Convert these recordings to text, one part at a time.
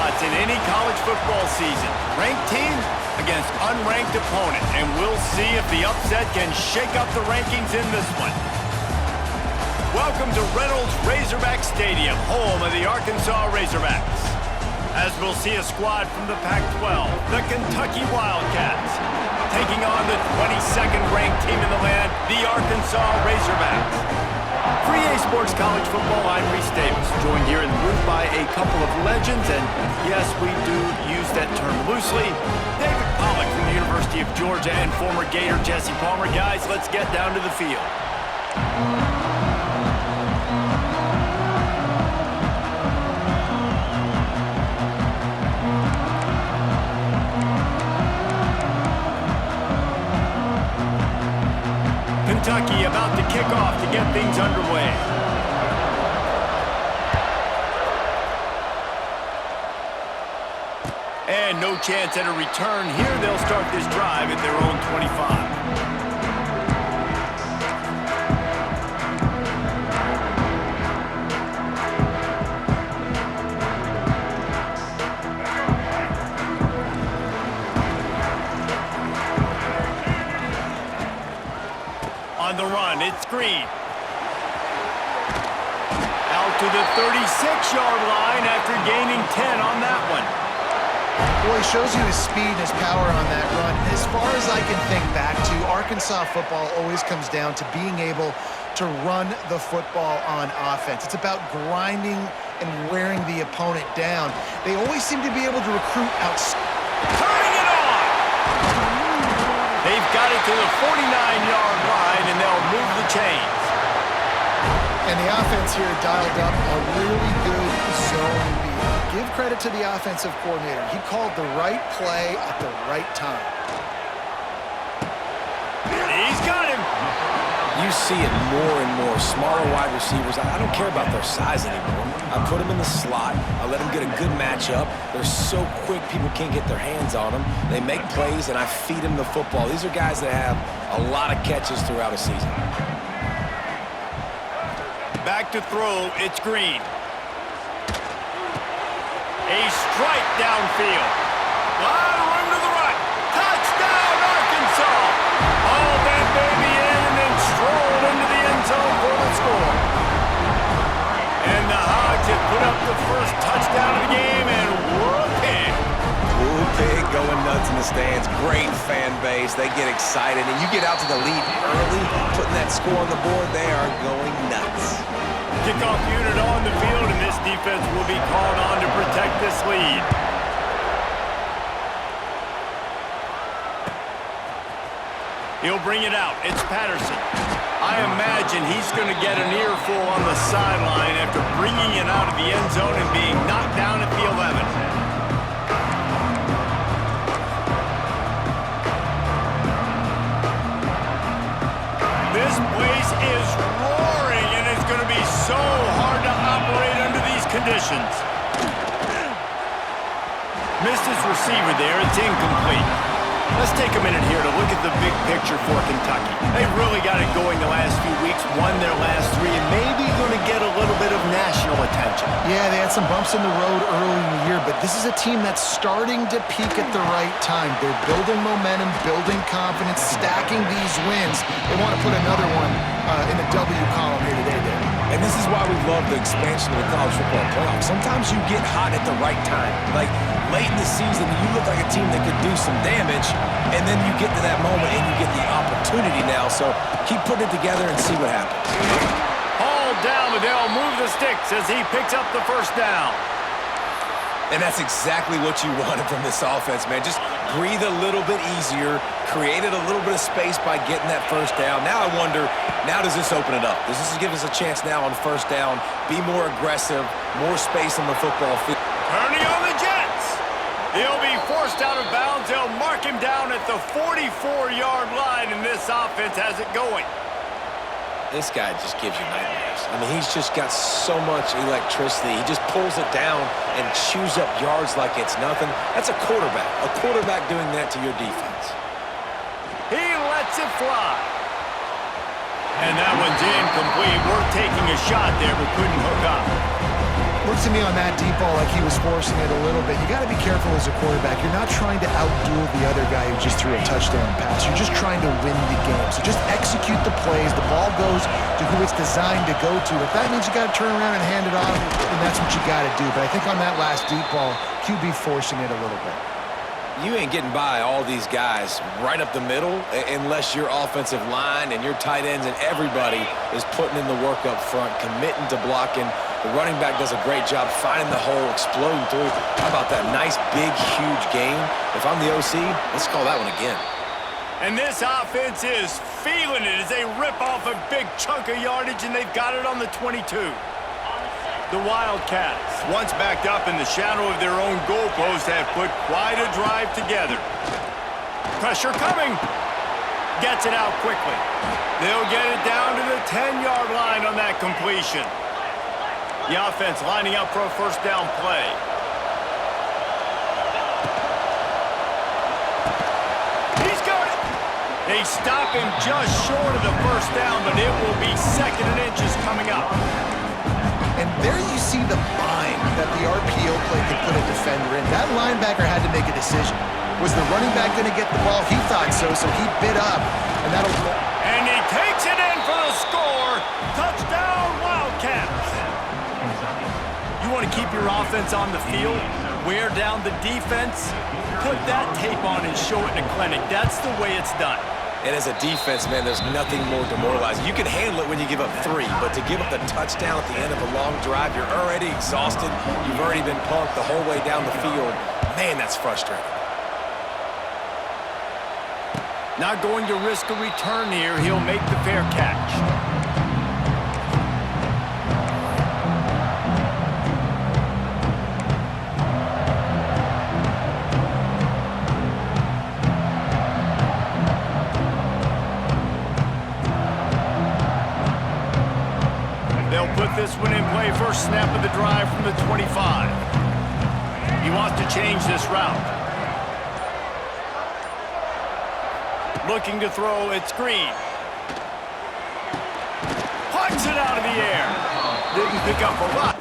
spots in any college football season. Ranked team against unranked opponent, and we'll see if the upset can shake up the rankings in this one. Welcome to Reynolds Razorback Stadium, home of the Arkansas Razorbacks. As we'll see a squad from the Pac-12, the Kentucky Wildcats, taking on the 22nd ranked team in the land, the Arkansas Razorbacks. For EA Sports College Football, I'm Reese Davis, joined here in the booth by a couple of legends, and yes, we do use that term loosely. David Pollack from the University of Georgia and former Gator Jesse Palmer. Guys, let's get down to the field. Kentucky about to kick off to get things underway. And no chance at a return here. They'll start this drive at their own 25. On the run, it's Green. Out to the 36-yard line after gaining 10 on that one. Boy, he shows you his speed and his power on that run. As far as I can think back to, Arkansas football always comes down to being able to run the football on offense. It's about grinding and wearing the opponent down. They always seem to be able to recruit out. Turning it on! They've got it to the 49-yard line, and they'll move the chains. And the offense here dialed up a really good zone beat. Give credit to the offensive coordinator. He called the right play at the right time. He's got him. You see it more and more. Smaller wide receivers, I don't care about their size anymore. I put them in the slot. I let them get a good matchup. They're so quick, people can't get their hands on them. They make plays, and I feed them the football. These are guys that have a lot of catches throughout a season. Back to throw, it's Green. A strike downfield. A lot of room to the right. Touchdown, Arkansas! All that baby in and then strolled into the end zone for the score. And the Hogs have put up the first touchdown of the game, and whoopee. Whoopee going nuts in the stands. Great fan base. They get excited, and you get out to the lead early, putting that score on the board, they are going nuts. Kickoff unit on the field, and this defense will be called on to protect this lead. He'll bring it out. It's Patterson. I imagine he's going to get an earful on the sideline after bringing it out of the end zone and being knocked down at the 11. This place is roaring, and it's going to be so hard to operate under these conditions. Missed his receiver there. It's incomplete. Let's take a minute here to look at the big picture for Kentucky. They've really got it going the last few weeks, won their last 3, and maybe going to get a little bit of national attention. Yeah, they had some bumps in the road early in the year, but this is a team that's starting to peak at the right time. They're building momentum, building confidence, stacking these wins. They want to put another one in the W column here today, David. And this is why we love the expansion of the college football playoff. Sometimes you get hot at the right time. Like late in the season, you look like a team that could do some damage, and then you get to that moment and you get the opportunity now. So keep putting it together and see what happens. Hauled down, but they'll move the sticks as he picks up the first down. And that's exactly what you wanted from this offense, man. Just breathe a little bit easier, created a little bit of space by getting that first down. Now I wonder, now does this open it up? Does this give us a chance now on first down, be more aggressive, more space on the football field? Turning on the Jets. He'll be forced out of bounds. They'll mark him down at the 44-yard line, and this offense has it going. This guy just gives you nightmares. I mean, he's just got so much electricity. He just pulls it down and chews up yards like it's nothing. That's a quarterback. A quarterback doing that to your defense. He lets it fly. And that one's incomplete. We're taking a shot there, but couldn't hook up. Looks to me on that deep ball like he was forcing it a little bit. You got to be careful as a quarterback. You're not trying to outduel the other guy who just threw a touchdown pass. You're just trying to win the game. So just execute the plays. The ball goes to who it's designed to go to. If that means you got to turn around and hand it off, then that's what you got to do. But I think on that last deep ball, QB forcing it a little bit. You ain't getting by all these guys right up the middle unless your offensive line and your tight ends and everybody is putting in the work up front, committing to blocking. The running back does a great job finding the hole, exploding through. How about that nice, big, huge gain? If I'm the OC, let's call that one again. And this offense is feeling it as they rip off a big chunk of yardage, and they've got it on the 22. The Wildcats, once backed up in the shadow of their own goalpost, have put quite a drive together. Pressure coming. Gets it out quickly. They'll get it down to the 10-yard line on that completion. The offense lining up for a first down play. He's got it. They stop him just short of the first down, but it will be 2nd and inches coming up. And there you see the bind that the RPO play could put a defender in. That linebacker had to make a decision. Was the running back going to get the ball? He thought so, so he bit up, and that'll... And he takes it in for the score. Touchdown, Wildcats. You want to keep your offense on the field, wear down the defense, put that tape on and show it in a clinic. That's the way it's done. And as a defense, man, there's nothing more demoralizing. You can handle it when you give up 3, but to give up the touchdown at the end of a long drive, you're already exhausted. You've already been punked the whole way down the field. Man, that's frustrating. Not going to risk a return here. He'll make the fair catch. They'll put this one in play. First snap of the drive from the 25. He wants to change this route. Looking to throw, it's Green. Punts it out of the air. Didn't pick up a lot.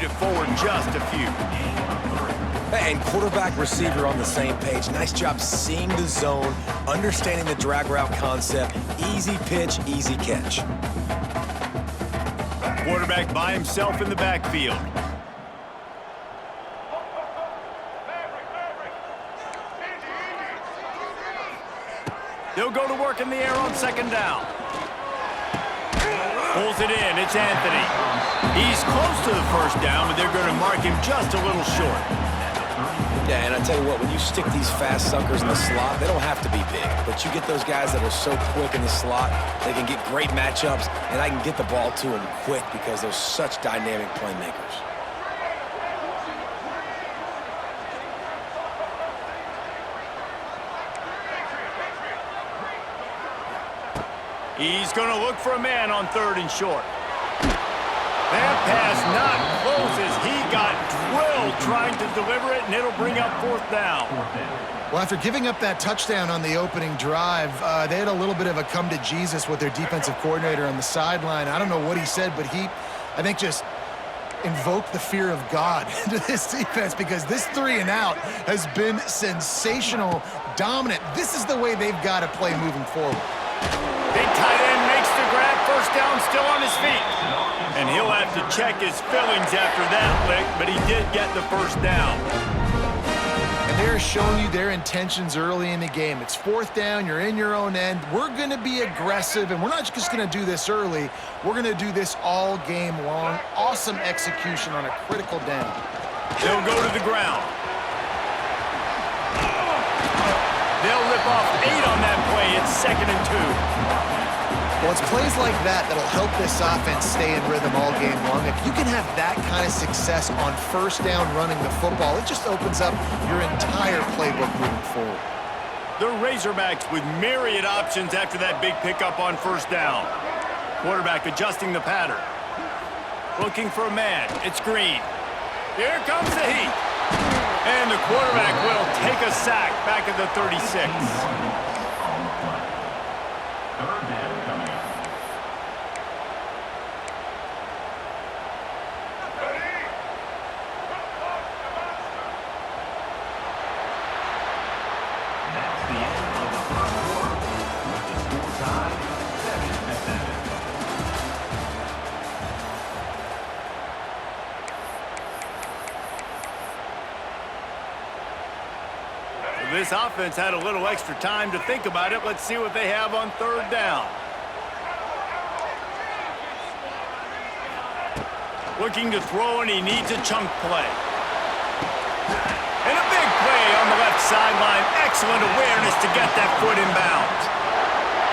it forward just a few. And quarterback, receiver on the same page. Nice job seeing the zone, understanding the drag route concept. Easy pitch, easy catch. Quarterback by himself in the backfield. They'll go to work in the air on second down. Pulls it in. It's Anthony. He's close to the first down, but they're going to mark him just a little short. Yeah, and I tell you what, when you stick these fast suckers in the slot, they don't have to be big. But you get those guys that are so quick in the slot, they can get great matchups, and I can get the ball to them quick because they're such dynamic playmakers. He's going to look for a man on third and short. That pass not close as he got drilled trying to deliver it, and it'll bring up fourth down. Well, after giving up that touchdown on the opening drive, they had a little bit of a come to Jesus with their defensive coordinator on the sideline. I don't know what he said, but he, I think, just invoked the fear of God into this defense because this 3 and out has been sensational, dominant. This is the way they've got to play moving forward. Big tight end makes the grab, first down, still on his feet. And he'll have to check his fillings after that lick, but he did get the first down. And they're showing you their intentions early in the game. It's fourth down, you're in your own end. We're going to be aggressive, and we're not just going to do this early. We're going to do this all game long. Awesome execution on a critical down. They'll go to the ground. They'll rip off 8 on that play. It's 2nd and 2. Well, it's plays like that that'll help this offense stay in rhythm all game long. If you can have that kind of success on first down running the football, it just opens up your entire playbook moving forward. The Razorbacks with myriad options after that big pickup on first down. Quarterback adjusting the pattern. Looking for a man. It's Green. Here comes the heat. And the quarterback will take a sack back at the 36. This offense had a little extra time to think about it. Let's see what they have on third down. Looking to throw, and he needs a chunk play. And a big play on the left sideline. Excellent awareness to get that foot in bounds.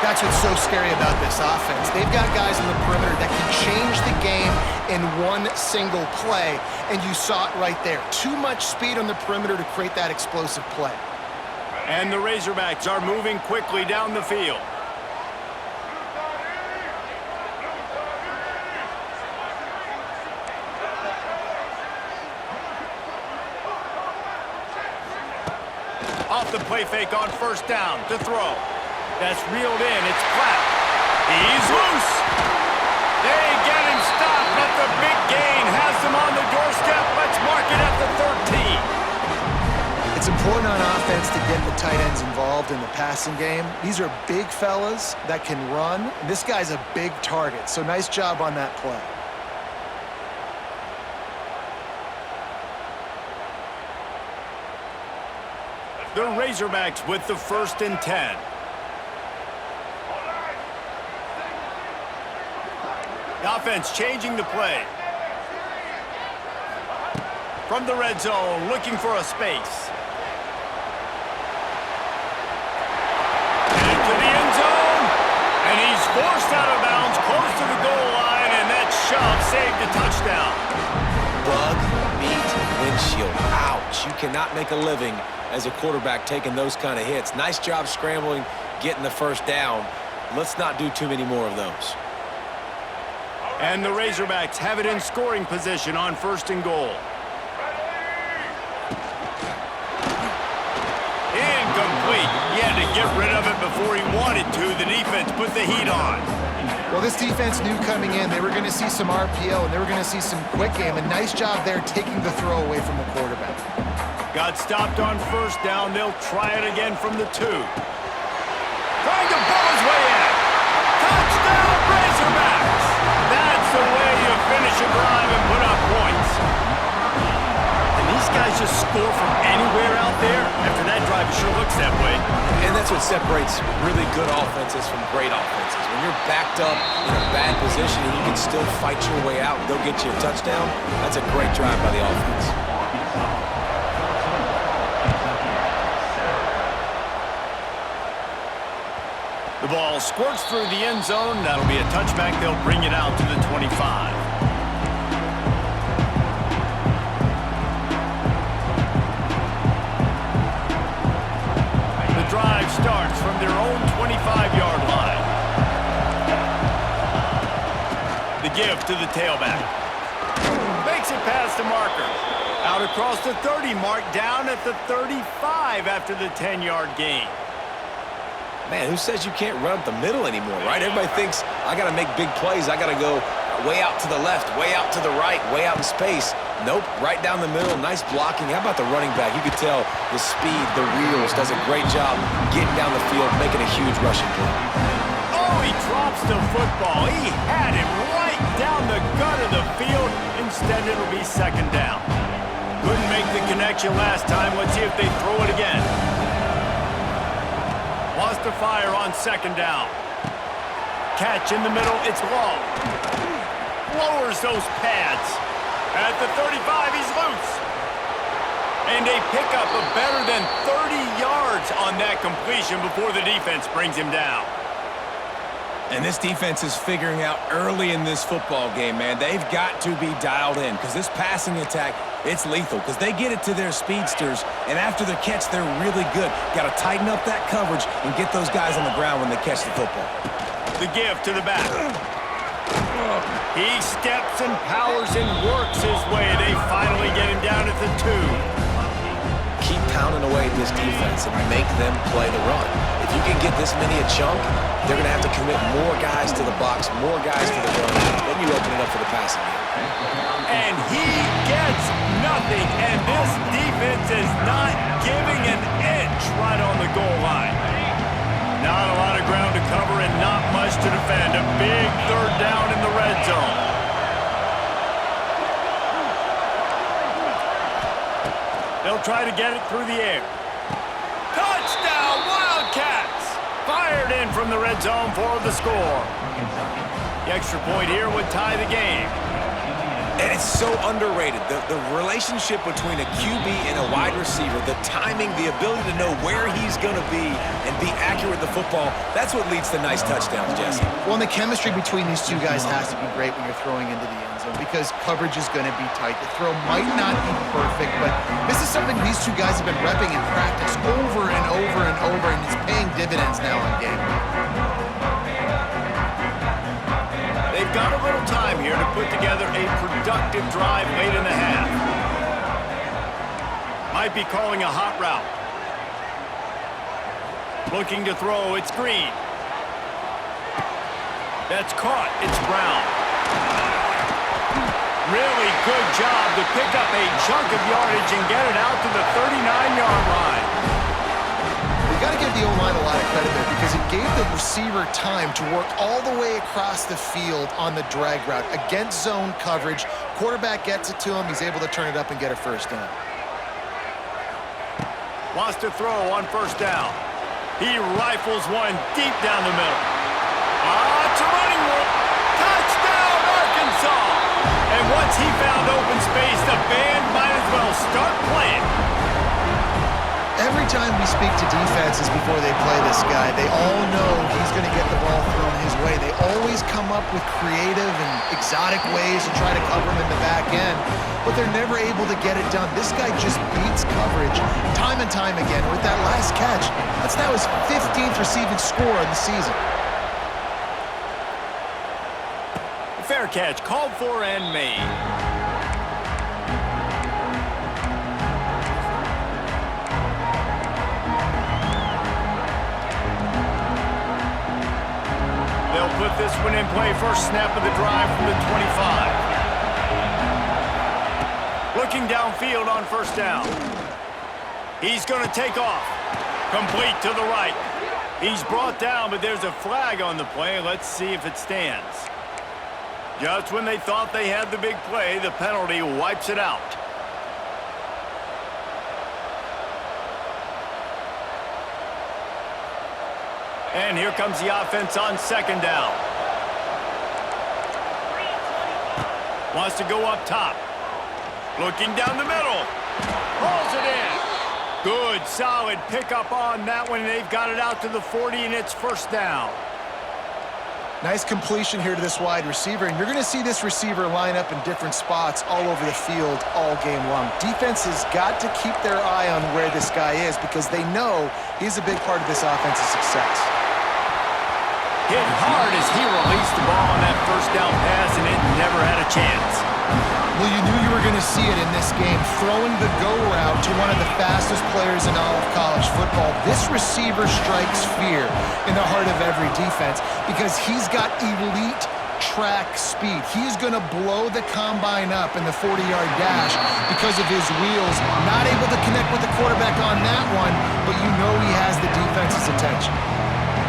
That's what's so scary about this offense. They've got guys in the perimeter that can change the game in one single play, and you saw it right there. Too much speed on the perimeter to create that explosive play. And the Razorbacks are moving quickly down the field. Off the play fake on first down to throw. That's reeled in. It's Clapp. He's loose. They get him stopped, but the big gain has them on the doorstep. Let's mark it at the 13. It's important on offense to get the tight ends involved in the passing game. These are big fellas that can run. This guy's a big target, so nice job on that play. The Razorbacks with the 1st and 10. The offense changing the play. From the red zone, looking for a space. Into the end zone, and he's forced out of bounds close to the goal line, and that shove saved a touchdown. Bug, meat, windshield. Ouch. You cannot make a living as a quarterback taking those kind of hits. Nice job scrambling, getting the first down. Let's not do too many more of those. And the Razorbacks have it in scoring position on 1st and goal. Incomplete. He had to get rid of it before he wanted to. The defense put the heat on. Well, this defense knew coming in they were going to see some RPO and they were going to see some quick game. A nice job there taking the throw away from the quarterback. Got stopped on first down. They'll try it again from the 2. Trying to ball his way in. Touchdown, Razorbacks! That's the way you finish a drive and put up points. And these guys just score from anywhere out there. After that drive, it sure looks that way. And that's what separates really good offenses from great offenses. When you're backed up in a bad position and you can still fight your way out and go get you a touchdown, that's a great drive by the offense. The ball squirts through the end zone. That'll be a touchback. They'll bring it out to the 25. The drive starts from their own 25-yard line. The give to the tailback. Makes it past the marker. Out across the 30 mark, down at the 35 after the 10-yard gain. Man, who says you can't run up the middle anymore, right? Everybody thinks, I got to make big plays. I got to go way out to the left, way out to the right, way out in space. Nope, right down the middle, nice blocking. How about the running back? You could tell the speed, the wheels, does a great job getting down the field, making a huge rushing play. Oh, he drops the football. He had it right down the gut of the field. Instead, it'll be second down. Couldn't make the connection last time. Let's see if they throw it again. Wants to fire on second down. Catch in the middle, it's low. Lowers those pads. At the 35, he's loose. And a pickup of better than 30 yards on that completion before the defense brings him down. And this defense is figuring out early in this football game, man. They've got to be dialed in because this passing attack, it's lethal because they get it to their speedsters, and after the catch, they're really good. Got to tighten up that coverage and get those guys on the ground when they catch the football. The give to the back. He steps and powers and works his way. They finally get him down at the 2. Keep pounding away at this defense and make them play the run. If you can get this many a chunk, they're going to have to commit more guys to the box, more guys to the run. Then you open it up for the passing game. And he gets nothing, and this defense is not giving an inch right on the goal line. Not a lot of ground to cover and not much to defend. A big third down in the red zone. They'll try to get it through the air. Touchdown, Wildcats! Fired in from the red zone for the score. The extra point here would tie the game. And it's so underrated. The relationship between a QB and a wide receiver, the timing, the ability to know where he's going to be and be accurate with the football, that's what leads to nice touchdowns, Jesse. Well, and the chemistry between these two guys has to be great when you're throwing into the end zone because coverage is going to be tight. The throw might not be perfect, but this is something these two guys have been repping in practice over and over and over, and it's paying dividends now on game. They've got a little time here to put together a productive drive late in the half. Might be calling a hot route. Looking to throw, it's Green. That's caught, it's Brown. Really good job to pick up a chunk of yardage and get it out to the 39-yard line. We got to give the O-line a lot of credit there because it gave the receiver time to work all the way across the field on the drag route against zone coverage. Quarterback gets it to him. He's able to turn it up and get a first down. Wants to throw on first down. He rifles one deep down the middle. It's a running room. Touchdown, Arkansas! And once he found open space, the band might as well start playing. Every time we speak to defenses before they play this guy, they all know he's going to get the ball thrown his way. They always come up with creative and exotic ways to try to cover him in the back end, but they're never able to get it done. This guy just beats coverage time and time again. With that last catch, that's now his 15th receiving score in the season. Fair catch, called for and made. They'll put this one in play, first snap of the drive from the 25. Looking downfield on first down. He's going to take off. Complete to the right. He's brought down, but there's a flag on the play. Let's see if it stands. Just when they thought they had the big play, the penalty wipes it out. And here comes the offense on second down. Wants to go up top. Looking down the middle. Pulls it in. Good, solid pickup on that one. They've got it out to the 40, and it's first down. Nice completion here to this wide receiver, and you're going to see this receiver line up in different spots all over the field all game long. Defense has got to keep their eye on where this guy is because they know he's a big part of this offense's success. Hit hard as he released the ball on that first down pass, and it never had a chance. Well, you knew you were going to see it in this game, throwing the go route to one of the fastest players in all of college football. This receiver strikes fear in the heart of every defense because he's got elite track speed. He's going to blow the combine up in the 40-yard dash because of his wheels. Not able to connect with the quarterback on that one, but you know he has the defense's attention.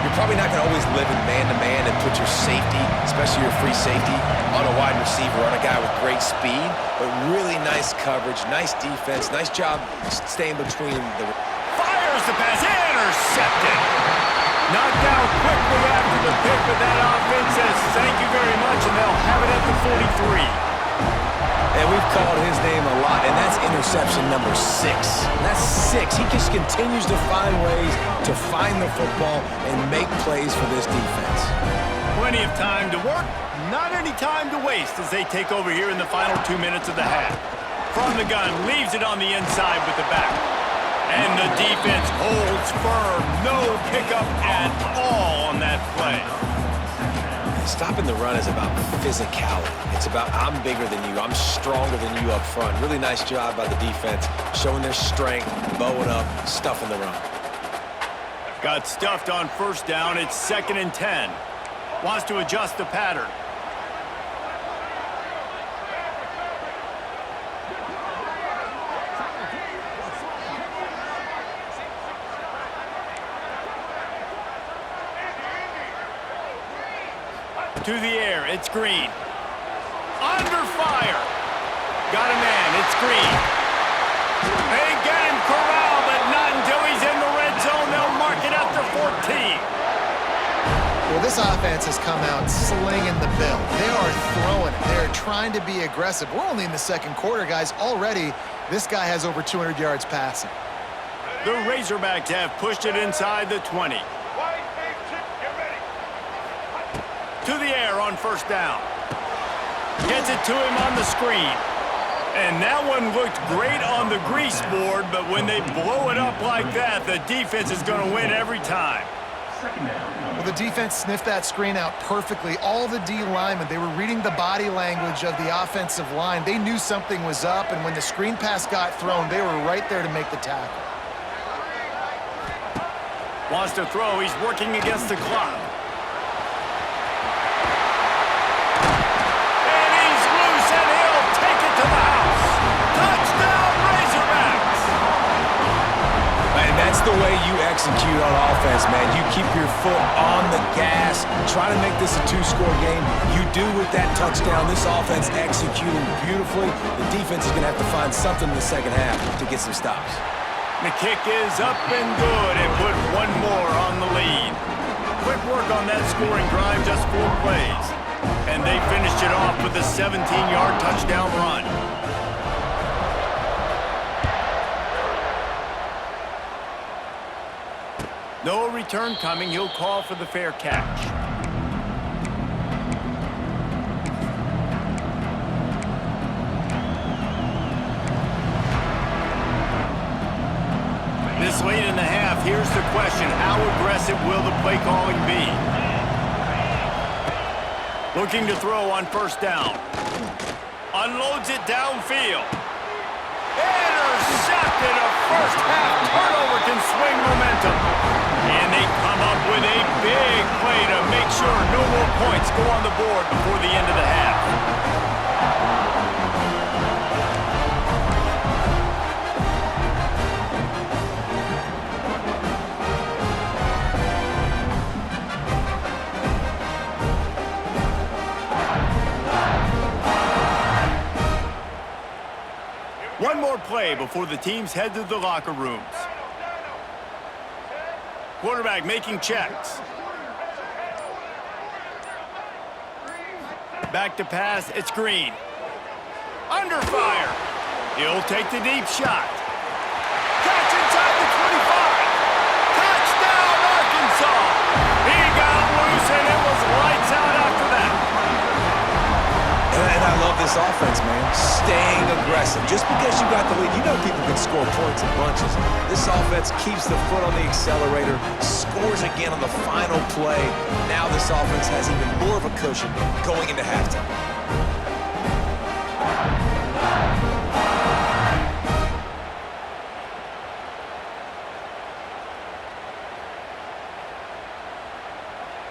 You're probably not going to always live in man-to-man and put your safety, especially your free safety, on a wide receiver, on a guy with great speed, but really nice coverage, nice defense, nice job staying between the... Fires the pass, intercepted. Knocked down quickly after the pick, but that offense says thank you very much, and they'll have it at the 43. And we've called his name a lot, and that's interception number 6. That's 6. He just continues to find ways to find the football and make plays for this defense. Plenty of time to work, not any time to waste as they take over here in the final 2 minutes of the half. From the gun, leaves it on the inside with the back. And the defense holds firm. No pickup at all on that play. Stopping the run is about physicality. It's about I'm bigger than you. I'm stronger than you up front. Really nice job by the defense, showing their strength, bowing up, stuffing the run. Got stuffed on first down. It's 2nd and 10. Wants to adjust the pattern. To the air, it's Green. Under fire. Got a man, it's Green. They get him corralled, but not until he's in the red zone. They'll mark it up to 14. Well, this offense has come out slinging the bill. They are throwing it. They're trying to be aggressive. We're only in the second quarter, guys. Already, this guy has over 200 yards passing. The Razorbacks have pushed it inside the 20. To the air on first down. Gets it to him on the screen. And that one looked great on the grease board, but when they blow it up like that, the defense is going to win every time. Well, the defense sniffed that screen out perfectly. All the D linemen, they were reading the body language of the offensive line. They knew something was up, and when the screen pass got thrown, they were right there to make the tackle. Wants to throw. He's working against the clock. That's the way you execute on offense, man. You keep your foot on the gas, try to make this a 2-score game. You do with that touchdown. This offense executing beautifully. The defense is going to have to find something in the second half to get some stops. The kick is up and good, and put one more on the lead. Quick work on that scoring drive, just 4 plays. And they finished it off with a 17-yard touchdown run. No return coming. He'll call for the fair catch. This late in the half, here's the question. How aggressive will the play calling be? Looking to throw on first down. Unloads it downfield. Intercepted. A first half turnover can swing momentum. And they come up with a big play to make sure no more points go on the board before the end of the half. One more play before the teams head to the locker rooms. Quarterback making checks. Back to pass, it's Green. Under fire. He'll take the deep shot. Catch inside the 25. Touchdown, Arkansas. He got loose and it was lights out after that. And I love this offense, man. Staying aggressive. Just because you got the lead, you know people can score points in bunches. This offense keeps the foot on the accelerator, scores again on the final play. Now this offense has even more of a cushion going into halftime.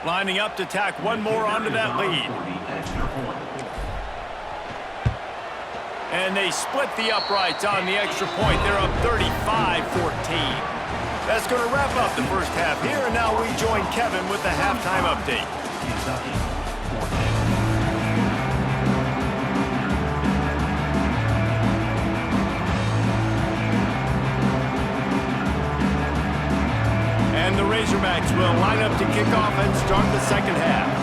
Lining up to tack one more onto that lead. And they split the uprights on the extra point. They're up 35-14. That's going to wrap up the first half here, and now we join Kevin with the halftime update. And the Razorbacks will line up to kick off and start the second half.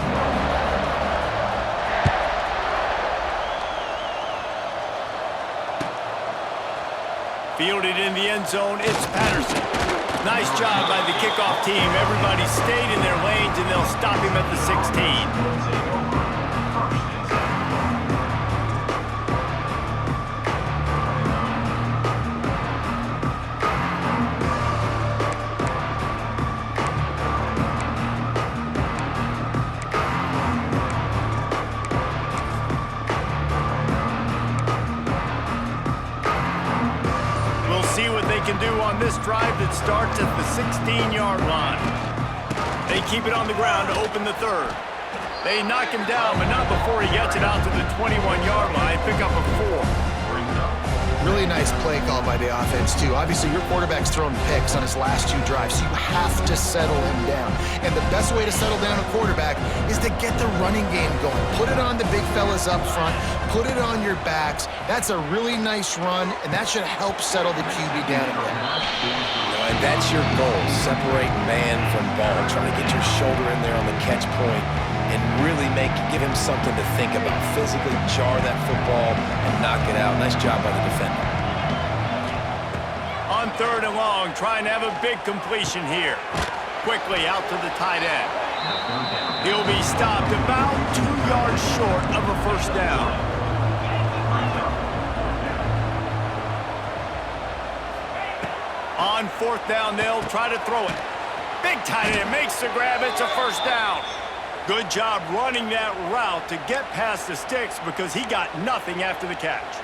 Fielded in the end zone, it's Patterson. Nice job by the kickoff team. Everybody stayed in their lanes, and they'll stop him at the 16. See what they can do on this drive that starts at the 16-yard line. They keep it on the ground to open the third. They knock him down, but not before he gets it out to the 21-yard line. Pick up a 4. Really nice play call by the offense, too. Obviously, your quarterback's thrown picks on his last 2 drives, so you have to settle him down. And the best way to settle down a quarterback is to get the running game going. Put it on the big fellas up front. Put it on your backs. That's a really nice run, and that should help settle the QB down again. And that's your goal. Separate man from ball. Try to get your shoulder in there on the catch point and really give him something to think about. Physically jar that football and knock it out. Nice job by the defender. On third and long, trying to have a big completion here. Quickly out to the tight end. He'll be stopped about 2 yards short of a first down. On fourth down, they'll try to throw it. Big tight end makes the grab. It's a first down. Good job running that route to get past the sticks because he got nothing after the catch.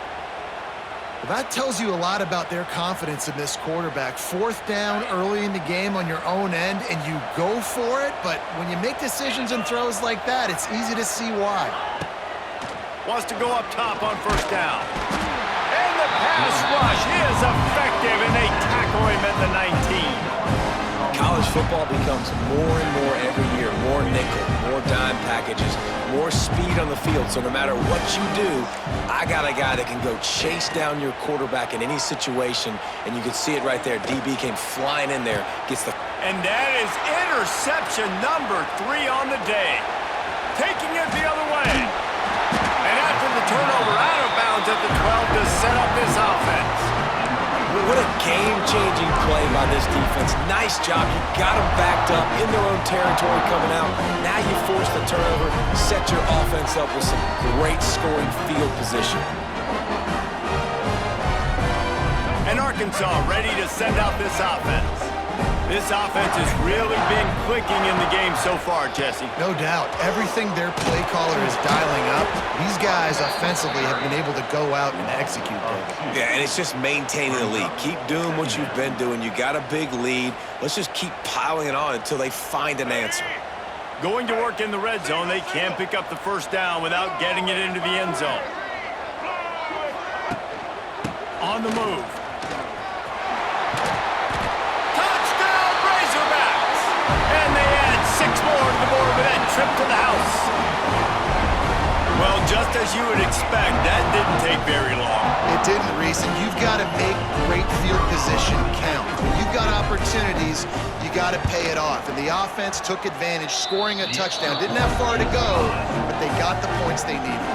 Well, that tells you a lot about their confidence in this quarterback. Fourth down early in the game on your own end, and you go for it, but when you make decisions and throws like that, it's easy to see why. Wants to go up top on first down. And the pass rush is effective, and they tackle him at the 19. College football becomes more and more every year. More nickel, more dime packages, more speed on the field. So no matter what you do, I got a guy that can go chase down your quarterback in any situation. And you can see it right there. DB came flying in there, gets the... And that is interception number 3 on the day. Taking it the other way. And after the turnover, out of bounds at the 12 to set up this offense. What a game-changing play by this defense. Nice job. You got them backed up in their own territory coming out. Now you force the turnover, set your offense up with some great scoring field position. And Arkansas ready to send out this offense. This offense has really been clicking in the game so far, Jesse. No doubt. Everything their play caller is dialing up, these guys offensively have been able to go out and execute them. Yeah, and it's just maintaining the lead. Keep doing what you've been doing. You got a big lead. Let's just keep piling it on until they find an answer. Going to work in the red zone, they can't pick up the first down without getting it into the end zone. On the move. Touchdown, Razorbacks! And they add 6 more to the board with that trip to the house. Well, just as you would expect, that didn't take very long. It didn't, Reese, and you've got to make great field position count. When you've got opportunities, you got to pay it off. And the offense took advantage, scoring a touchdown. Didn't have far to go, but they got the points they needed.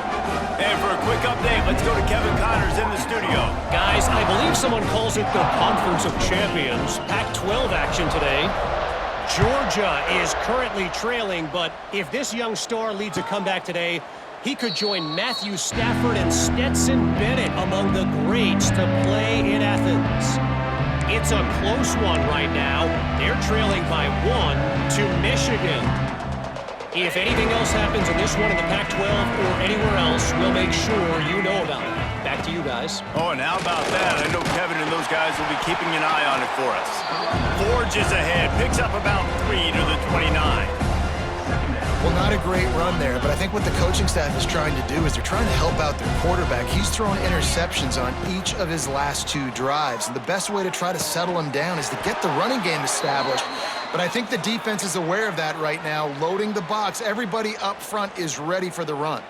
And for a quick update, let's go to Kevin Connors in the studio. Guys, I believe someone calls it the Conference of Champions. Pac-12 action today. Georgia is currently trailing, but if this young star leads a comeback today, he could join Matthew Stafford and Stetson Bennett among the greats to play in Athens. It's a close one right now. They're trailing by 1 to Michigan. If anything else happens in this one in the Pac-12 or anywhere else, we'll make sure you know about it. Back to you guys. Oh, and how about that? I know Kevin and those guys will be keeping an eye on it for us. Forges ahead, picks up about 3 to the 29. Well, not a great run there, but I think what the coaching staff is trying to do is they're trying to help out their quarterback. He's thrown interceptions on each of his last 2 drives, and the best way to try to settle him down is to get the running game established. But I think the defense is aware of that right now, loading the box. Everybody up front is ready for the run.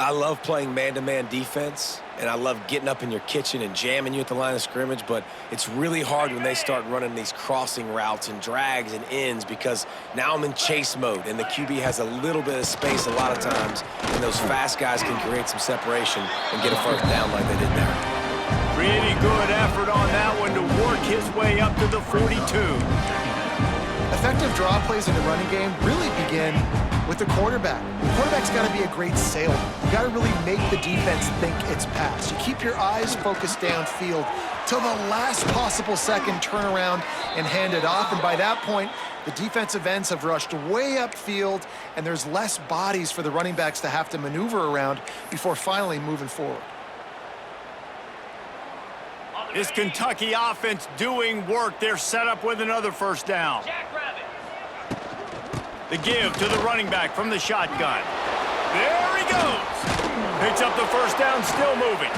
I love playing man-to-man defense, and I love getting up in your kitchen and jamming you at the line of scrimmage, but it's really hard when they start running these crossing routes and drags and ends because now I'm in chase mode, and the QB has a little bit of space a lot of times, and those fast guys can create some separation and get a first down like they did there. Pretty good effort on that one to work his way up to the 42. Effective draw plays in the running game really begin with the quarterback. The quarterback's got to be a great salesman. You got to really make the defense think it's pass. You keep your eyes focused downfield till the last possible second, turn around and hand it off. And by that point, the defensive ends have rushed way upfield, and there's less bodies for the running backs to have to maneuver around before finally moving forward. This Kentucky offense doing work. They're set up with another first down. The give to the running back from the shotgun. There he goes. Picks up the first down, still moving.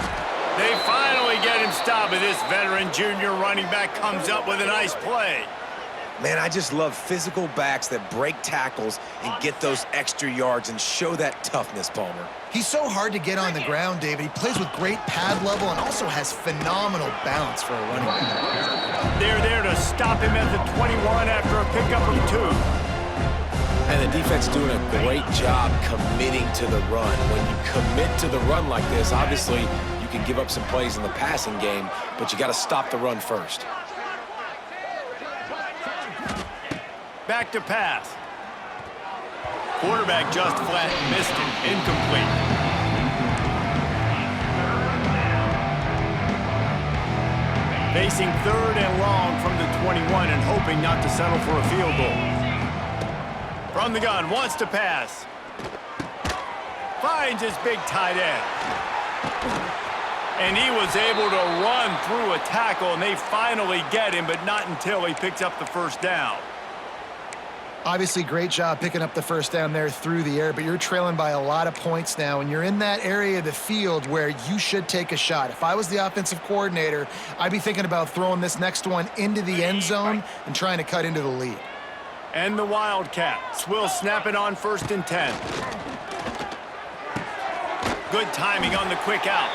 They finally get him stopped, but this veteran junior running back comes up with a nice play. Man, I just love physical backs that break tackles and get those extra yards and show that toughness, Palmer. He's so hard to get on the ground, David. He plays with great pad level and also has phenomenal balance for a running back. They're there to stop him at the 21 after a pickup of 2. And the defense doing a great job committing to the run. When you commit to the run like this, obviously you can give up some plays in the passing game, but you got to stop the run first. Back to pass. Quarterback just flat missed it. Incomplete. Facing 3rd and long from the 21 and hoping not to settle for a field goal. From the gun, wants to pass. Finds his big tight end. And he was able to run through a tackle, and they finally get him, but not until he picks up the first down. Obviously, great job picking up the first down there through the air, but you're trailing by a lot of points now, and you're in that area of the field where you should take a shot. If I was the offensive coordinator, I'd be thinking about throwing this next one into the end zone and trying to cut into the lead. And the Wildcats will snap it on 1st and 10. Good timing on the quick out.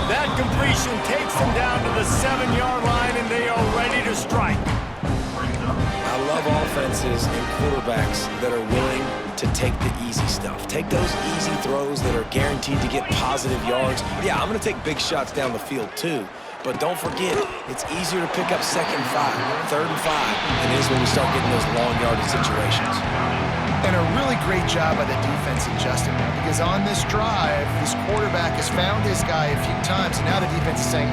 That completion takes them down to the 7-yard line, and they are ready to strike. I love offenses and quarterbacks that are willing to take the easy stuff. Take those easy throws that are guaranteed to get positive yards. Yeah, I'm going to take big shots down the field too. But don't forget, it's easier to pick up 2nd and 5, 3rd and 5, than it is when we start getting those long yardage situations. And a really great job by the defense adjusting that, because on this drive, this quarterback has found his guy a few times, and now the defense is saying,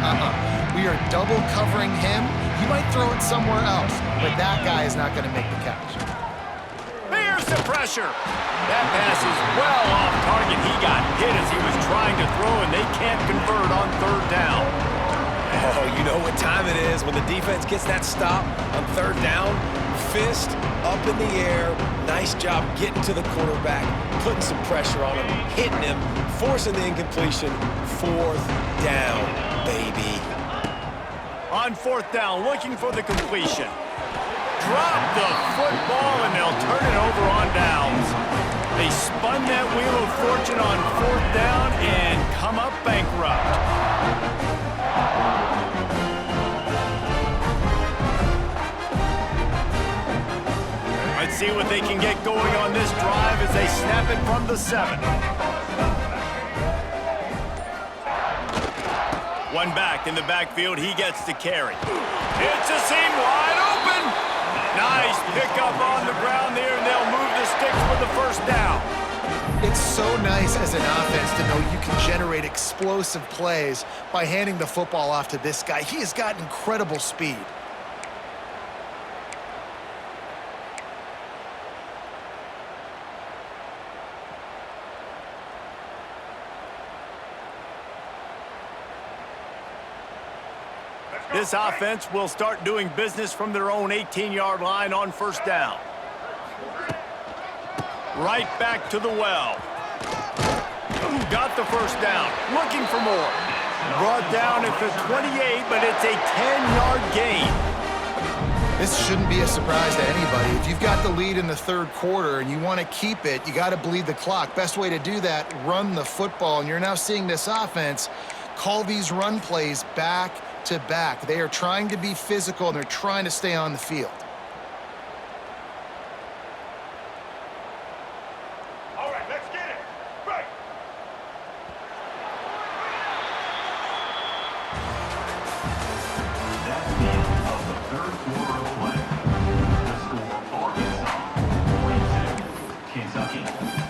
We are double covering him. You might throw it somewhere else, but that guy is not going to make the catch. There's the pressure. That pass is well off target. He got hit as he was trying to throw, and they can't convert on third down. Oh, you know what time it is when the defense gets that stop on third down. Fist up in the air. Nice job getting to the quarterback, putting some pressure on him, hitting him, forcing the incompletion. Fourth down, baby. On fourth down, looking for the completion. Drop the football, and they'll turn it over on downs. They spun that wheel of fortune on fourth down and come up bankrupt. Let's see what they can get going on this drive as they snap it from the 7. One back in the backfield, he gets to carry. It's a seam wide open. Nice pickup on the ground there, and they'll move the sticks for the first down. It's so nice as an offense to know you can generate explosive plays by handing the football off to this guy. He has got incredible speed. This offense will start doing business from their own 18-yard line on first down. Right back to the well. Got the first down. Looking for more. Brought down at the 28, but it's a 10-yard gain. This shouldn't be a surprise to anybody. If you've got the lead in the third quarter and you want to keep it, you got to bleed the clock. Best way to do that, run the football. And you're now seeing this offense call these run plays back to back. They are trying to be physical, and they're trying to stay on the field. All right, let's get it. Right. That's the end of the third quarter of play. The score, Arkansas 42, Kentucky 14.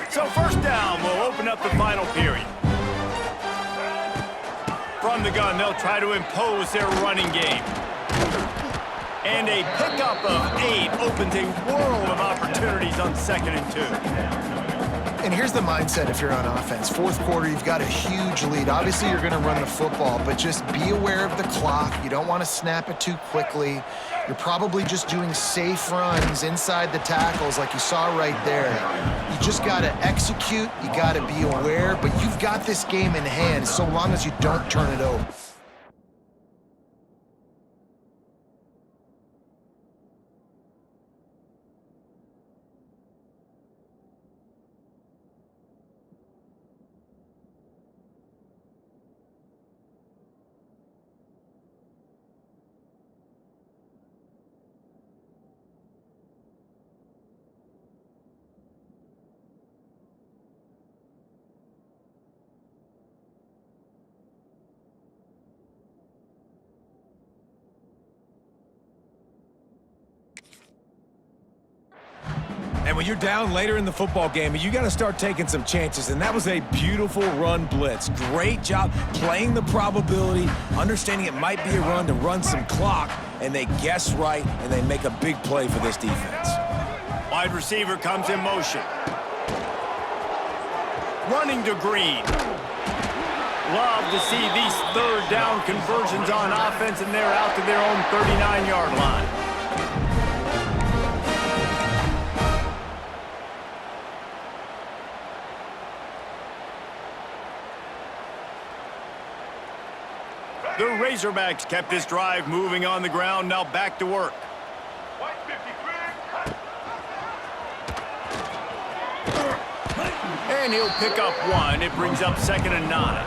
So first down will open up the final period. From the gun, they'll try to impose their running game. And a pickup of 8 opens a world of opportunities on 2nd and 2. And here's the mindset if you're on offense. Fourth quarter, you've got a huge lead. Obviously, you're going to run the football, but just be aware of the clock. You don't want to snap it too quickly. You're probably just doing safe runs inside the tackles like you saw right there. You just got to execute. You got to be aware, but you've got this game in hand so long as you don't turn it over. And when you're down later in the football game, you got to start taking some chances, and that was a beautiful run blitz. Great job playing the probability, understanding it might be a run to run some clock, and they guess right, and they make a big play for this defense. Wide receiver comes in motion. Running to Green. Love to see these third down conversions on offense, and they're out to their own 39-yard line. The Razorbacks kept this drive moving on the ground, now back to work. And he'll pick up 1. It brings up 2nd and 9.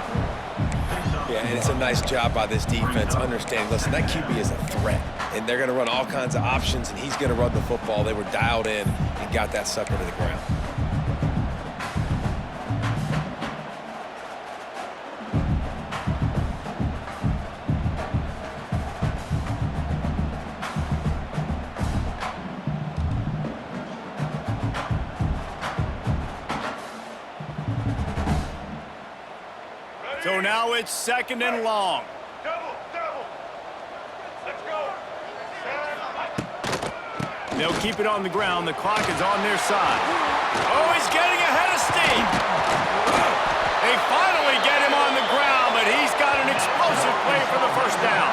Yeah, and it's a nice job by this defense understanding, listen, that QB is a threat, and they're going to run all kinds of options, and he's going to run the football. They were dialed in and got that sucker to the ground. now it's 2nd and long. Let's go. They'll keep it on the ground. The clock is on their side. Oh, he's getting ahead of steam. They finally get him on the ground, but he's got an explosive play for the first down.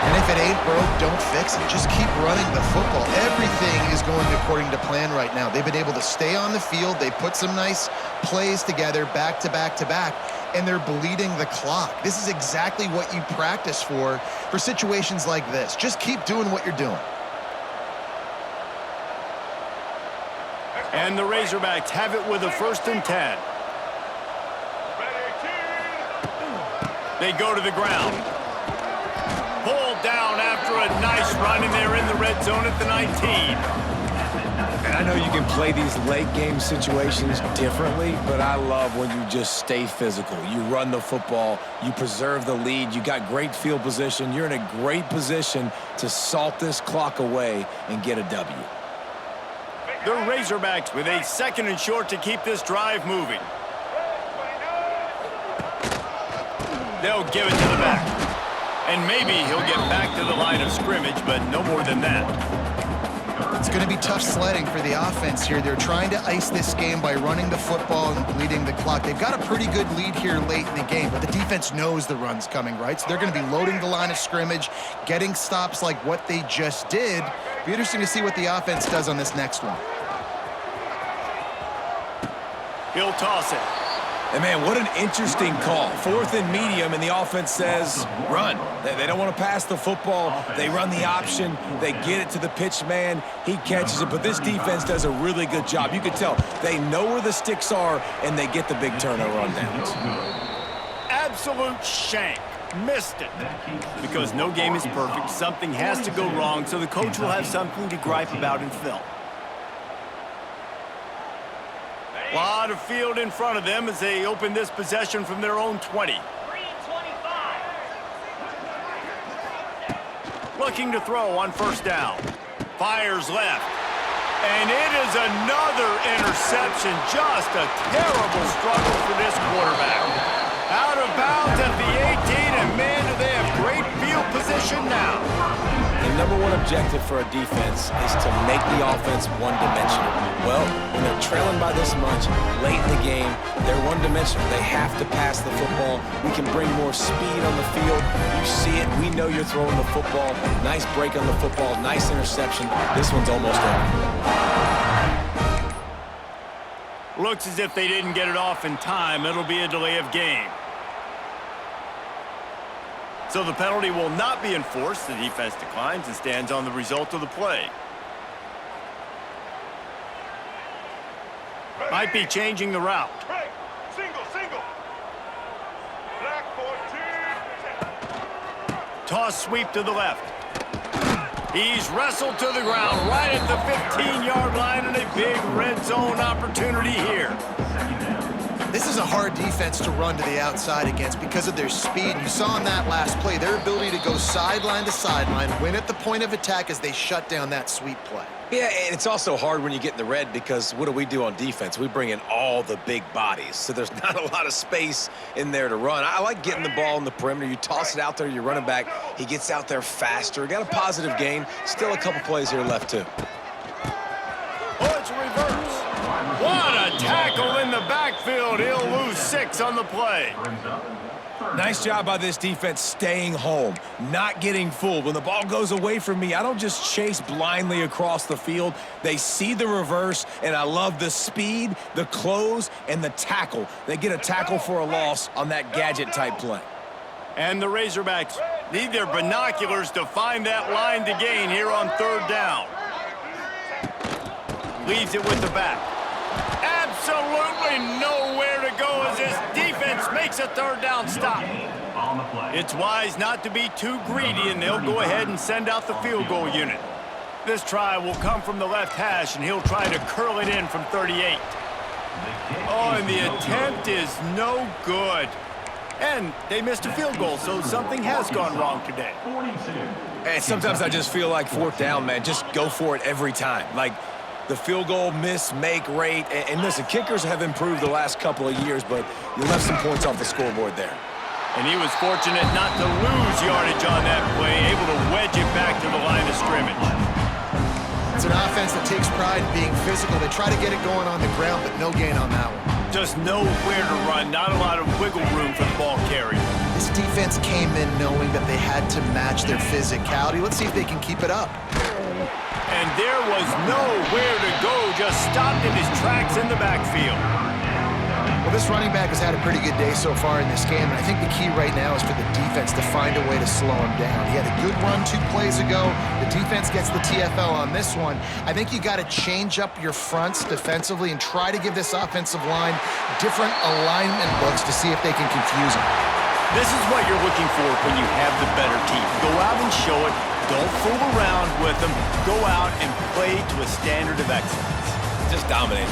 And if it ain't broke, don't fix it. Just keep running the football. Everything is going according to plan right now. They've been able to stay on the field. They put some nice plays together back to back to back, and they're bleeding the clock. This is exactly what you practice for situations like this. Just keep doing what you're doing. And the Razorbacks have it with a 1st and 10. They go to the ground. Pulled down after a nice run, and they're in the red zone at the 19. And I know you can play these late game situations differently, but I love when you just stay physical. You run the football, you preserve the lead, you got great field position. You're in a great position to salt this clock away and get a W. The Razorbacks with a 2nd and short to keep this drive moving. They'll give it to the back. And maybe he'll get back to the line of scrimmage, but no more than that. It's going to be tough sledding for the offense here. They're trying to ice this game by running the football and bleeding the clock. They've got a pretty good lead here late in the game, but the defense knows the run's coming, right? So they're going to be loading the line of scrimmage, getting stops like what they just did. Be interesting to see what the offense does on this next one. He'll toss it. And, man, what an interesting call. 4th and medium, and the offense says run. They don't want to pass the football. They run the option. They get it to the pitch man. He catches it. But this defense does a really good job. You can tell they know where the sticks are, and they get the big turnover on downs. Absolute shank. Missed it. Because no game is perfect. Something has to go wrong, so the coach will have something to gripe about in film. A lot of field in front of them as they open this possession from their own 20. Looking to throw on 1st down. Fires left. And it is another interception. Just a terrible struggle for this quarterback. Out of bounds at the 18, and man, do they have great field position now. The number one objective for a defense is to make the offense one-dimensional. Well, when they're trailing by this much, late in the game, they're one-dimensional. They have to pass the football. We can bring more speed on the field. You see it. We know you're throwing the football. Nice break on the football. Nice interception. This one's almost over. Looks as if they didn't get it off in time. It'll be a delay of game. So the penalty will not be enforced. The defense declines and stands on the result of the play. Might be changing the route. Single. Black 14. Toss sweep to the left. He's wrestled to the ground right at the 15-yard line, and a big red zone opportunity here. This is a hard defense to run to the outside against because of their speed. You saw in that last play their ability to go sideline to sideline, win at the point of attack as they shut down that sweep play. Yeah, and it's also hard when you get in the red because what do on defense? We bring in all the big bodies, so there's not a lot of space in there to run. I like getting the ball in the perimeter. You toss it out there, you're running back. He gets out there faster. Got a positive gain. Still a couple plays here left, too. Oh, it's a reverse. What a tackle in the backfield. He'll lose 6 on the play. Nice job by this defense staying home, not getting fooled. When the ball goes away from me, I don't just chase blindly across the field. They see the reverse, and I love the speed, the close, and the tackle. They get a tackle for a loss on that gadget-type play. And the Razorbacks need their binoculars to find that line to gain here on 3rd down. Leaves it with the back. Absolutely nowhere to go as this defense makes a 3rd down stop. It's wise not to be too greedy, and they'll go ahead and send out the field goal unit. This try will come from the left hash, and he'll try to curl it in from 38. Oh, and the attempt is no good. And they missed a field goal, so something has gone wrong today. And sometimes I just feel like 4th down, man, just go for it every time. Like, the field goal miss-make rate. And listen, kickers have improved the last couple of years, but you left some points off the scoreboard there. And he was fortunate not to lose yardage on that play, able to wedge it back to the line of scrimmage. It's an offense that takes pride in being physical. They try to get it going on the ground, but no gain on that one. Just nowhere to run, not a lot of wiggle room for the ball carrier. This defense came in knowing that they had to match their physicality. Let's see if they can keep it up. And there was nowhere to go, just stopped in his tracks in the backfield. Well, this running back has had a pretty good day so far in this game, and I think the key right now is for the defense to find a way to slow him down. He had a good run 2 plays ago. The defense gets the TFL on this one. I think you got to change up your fronts defensively and try to give this offensive line different alignment looks to see if they can confuse him. This is what you're looking for when you have the better team. Go out and show it. Don't fool around with them. Go out and play to a standard of excellence. Just dominate.